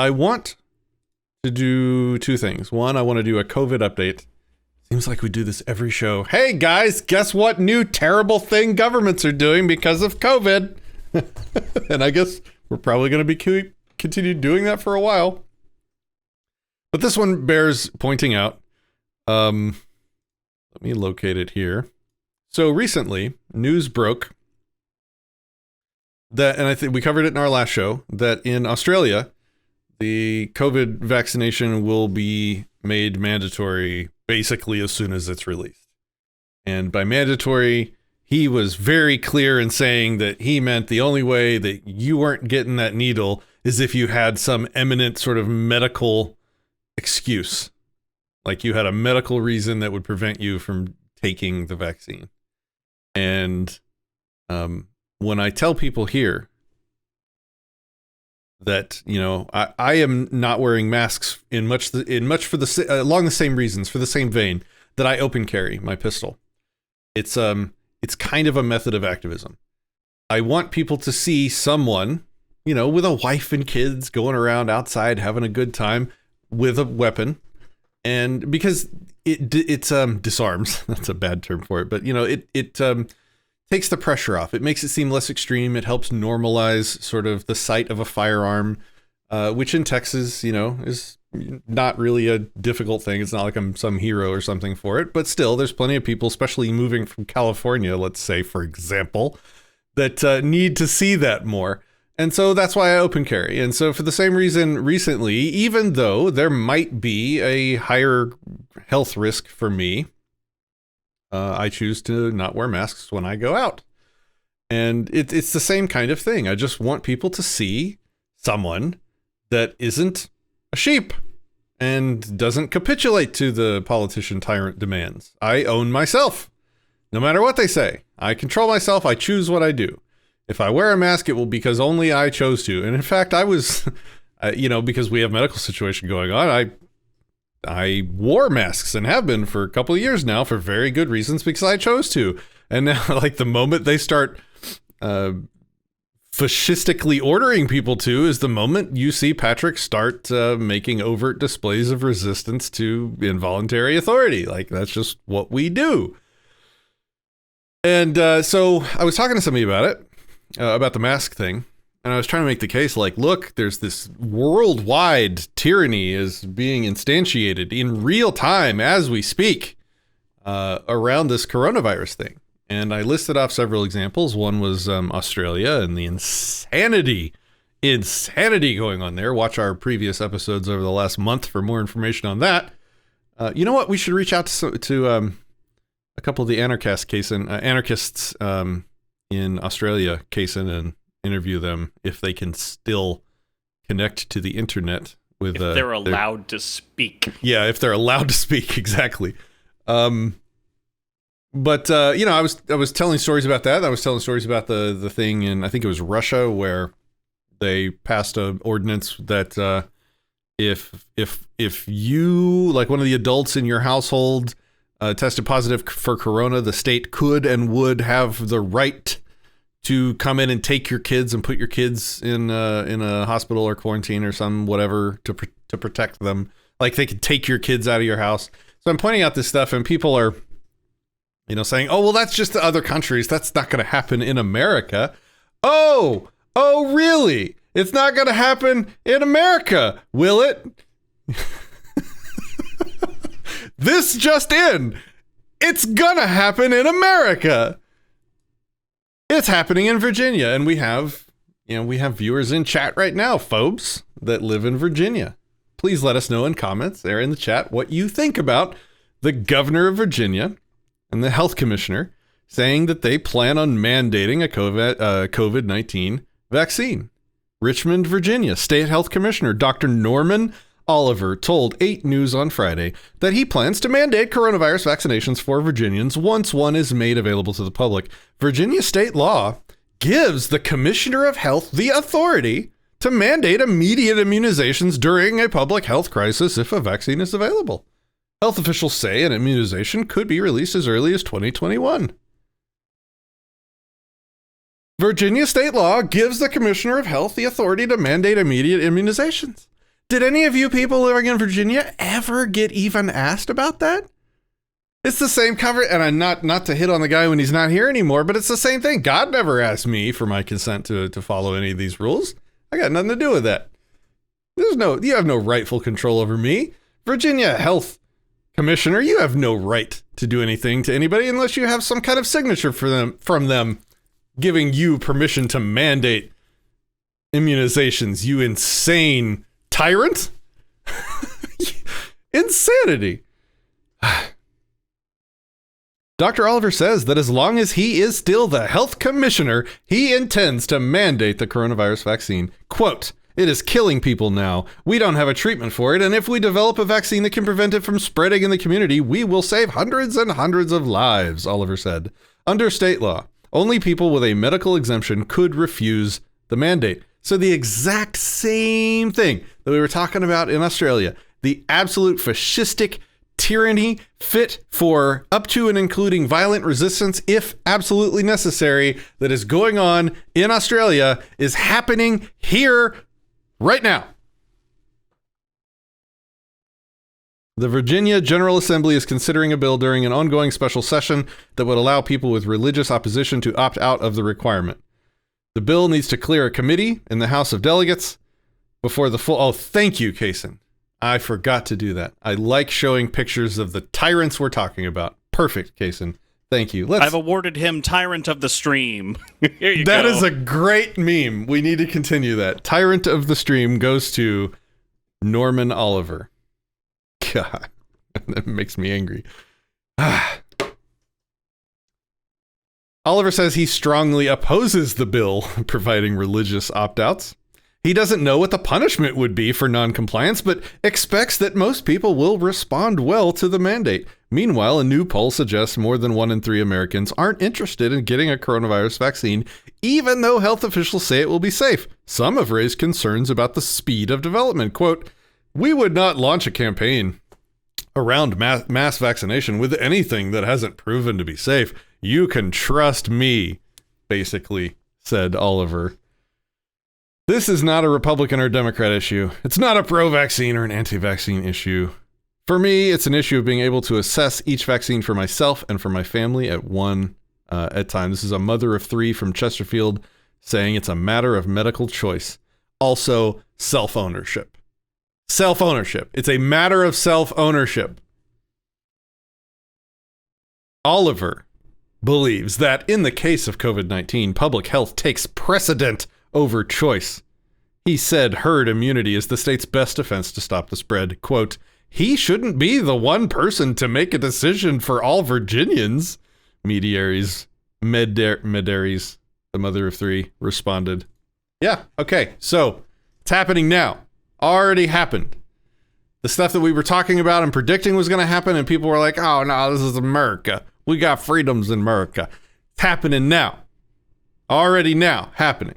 I want to do two things. One, I want to do a COVID update. Seems like we do this every show. Hey guys, guess what new terrible thing governments are doing because of COVID? And I guess we're probably going to be continue doing that for a while. But this one bears pointing out. Let me locate it here. So recently, news broke that, and I think we covered it in our last show, that in Australia, the COVID vaccination will be made mandatory basically as soon as it's released. And by mandatory, he was very clear in saying that he meant the only way that you weren't getting that needle is if you had some eminent sort of medical excuse. Like you had a medical reason that would prevent you from taking the vaccine. And when I tell people here that, you know, I am not wearing masks along the same reasons, for the same vein that I open carry my pistol. It's kind of a method of activism. I want people to see someone, you know, with a wife and kids going around outside having a good time with a weapon, and because it disarms. That's a bad term for it, but you know, it takes the pressure off. It makes it seem less extreme. It helps normalize sort of the sight of a firearm, which in Texas, you know, is not really a difficult thing. It's not like I'm some hero or something for it, but still there's plenty of people, especially moving from California, let's say, for example, that need to see that more. And so that's why I open carry. And so for the same reason recently, even though there might be a higher health risk for me, I choose to not wear masks when I go out. And it's the same kind of thing. I just want people to see someone that isn't a sheep and doesn't capitulate to the politician tyrant demands. I own myself, no matter what they say. I control myself. I choose what I do. If I wear a mask, it will be because only I chose to. And in fact, I was, because we have medical situation going on, I wore masks and have been for a couple of years now for very good reasons because I chose to. And now, like, the moment they start fascistically ordering people to is the moment you see Patrick start making overt displays of resistance to involuntary authority. Like, that's just what we do. And so I was talking to somebody about the mask thing. And I was trying to make the case like, look, there's this worldwide tyranny is being instantiated in real time as we speak around this coronavirus thing. And I listed off several examples. One was Australia and the insanity going on there. Watch our previous episodes over the last month for more information on that. You know what? We should reach out to a couple of the anarchists in Australia, Kaysen, and interview them if they can still connect to the internet with if they're allowed to speak. Yeah, if they're allowed to speak, exactly. I was telling stories about that. I was telling stories about the thing in, I think it was Russia, where they passed an ordinance that if you, like, one of the adults in your household tested positive for corona, the state could and would have the right to come in and take your kids and put your kids in a hospital or quarantine or some whatever to protect them. Like, they could take your kids out of your house. So I'm pointing out this stuff, and people are, saying, "Oh, well, that's just the other countries. That's not going to happen in America." Oh, really? It's not going to happen in America, will it? This just in. It's gonna happen in America. It's happening in Virginia, and we have viewers in chat right now, phobes that live in Virginia. Please let us know in comments there in the chat what you think about the governor of Virginia and the health commissioner saying that they plan on mandating a COVID-19 vaccine. Richmond, Virginia, State Health Commissioner Dr. Norman Oliver told 8 News on Friday that he plans to mandate coronavirus vaccinations for Virginians once one is made available to the public. Virginia state law gives the Commissioner of Health the authority to mandate immediate immunizations during a public health crisis if a vaccine is available. Health officials say an immunization could be released as early as 2021. Virginia state law gives the Commissioner of Health the authority to mandate immediate immunizations. Did any of you people living in Virginia ever get even asked about that? It's the same cover, and I'm not to hit on the guy when he's not here anymore, but it's the same thing. God never asked me for my consent to follow any of these rules. I got nothing to do with that. You have no rightful control over me. Virginia Health Commissioner, you have no right to do anything to anybody unless you have some kind of signature from them giving you permission to mandate immunizations, you insane tyrant. Insanity. Dr. Oliver says that as long as he is still the health commissioner, he intends to mandate the coronavirus vaccine. Quote, "It is killing people now. We don't have a treatment for it, and if we develop a vaccine that can prevent it from spreading in the community, we will save hundreds and hundreds of lives," Oliver said. Under state law, only people with a medical exemption could refuse the mandate. So the exact same thing that we were talking about in Australia, the absolute fascistic tyranny fit for up to and including violent resistance, if absolutely necessary, that is going on in Australia is happening here right now. The Virginia General Assembly is considering a bill during an ongoing special session that would allow people with religious opposition to opt out of the requirement. The bill needs to clear a committee in the House of Delegates before the full... Oh, thank you, Kaysen. I forgot to do that. I like showing pictures of the tyrants we're talking about. Perfect, Kaysen. Thank you. I've awarded him Tyrant of the Stream. Here you go. That is a great meme. We need to continue that. Tyrant of the Stream goes to Norman Oliver. God, that makes me angry. Oliver says he strongly opposes the bill providing religious opt-outs. He doesn't know what the punishment would be for non-compliance, but expects that most people will respond well to the mandate. Meanwhile, a new poll suggests more than 1 in 3 Americans aren't interested in getting a coronavirus vaccine, even though health officials say it will be safe. Some have raised concerns about the speed of development. Quote, "We would not launch a campaign around mass vaccination with anything that hasn't proven to be safe. You can trust me," basically said Oliver. This is not a Republican or Democrat issue. It's not a pro-vaccine or an anti-vaccine issue. For me, it's an issue of being able to assess each vaccine for myself and for my family at a time. This is a mother of 3 from Chesterfield saying it's a matter of medical choice. Also, self-ownership. Self-ownership. It's a matter of self-ownership. Oliver believes that in the case of COVID-19, public health takes precedent over choice. He said herd immunity is the state's best defense to stop the spread. Quote, "He shouldn't be the one person to make a decision for all Virginians," Medaries, the mother of 3, responded. Yeah, okay, so it's happening now. Already happened. The stuff that we were talking about and predicting was going to happen, and people were like, oh no, this is America. We got freedoms in America. It's happening now. Already now, happening.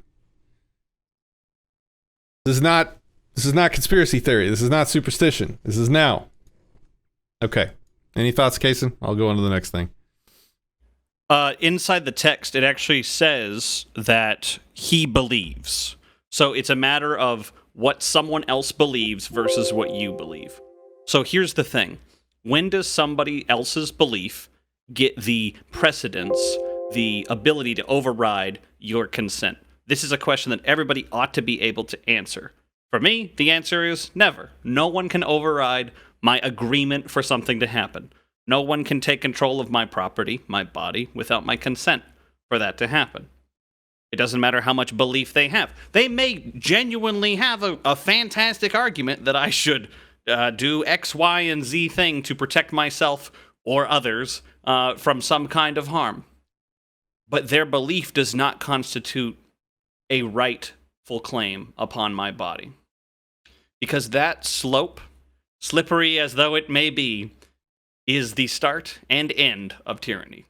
This is not conspiracy theory. This is not superstition. This is now. Okay. Any thoughts, Kaysen? I'll go on to the next thing. Inside the text, it actually says that he believes. So it's a matter of what someone else believes versus what you believe. So here's the thing. When does somebody else's belief get the precedence, the ability to override your consent? This is a question that everybody ought to be able to answer. For me, the answer is never. No one can override my agreement for something to happen. No one can take control of my property, my body, without my consent for that to happen. It doesn't matter how much belief they have. They may genuinely have a fantastic argument that I should do X, Y, and Z thing to protect myself or others from some kind of harm. But their belief does not constitute a rightful claim upon my body. Because that slope, slippery as though it may be, is the start and end of tyranny.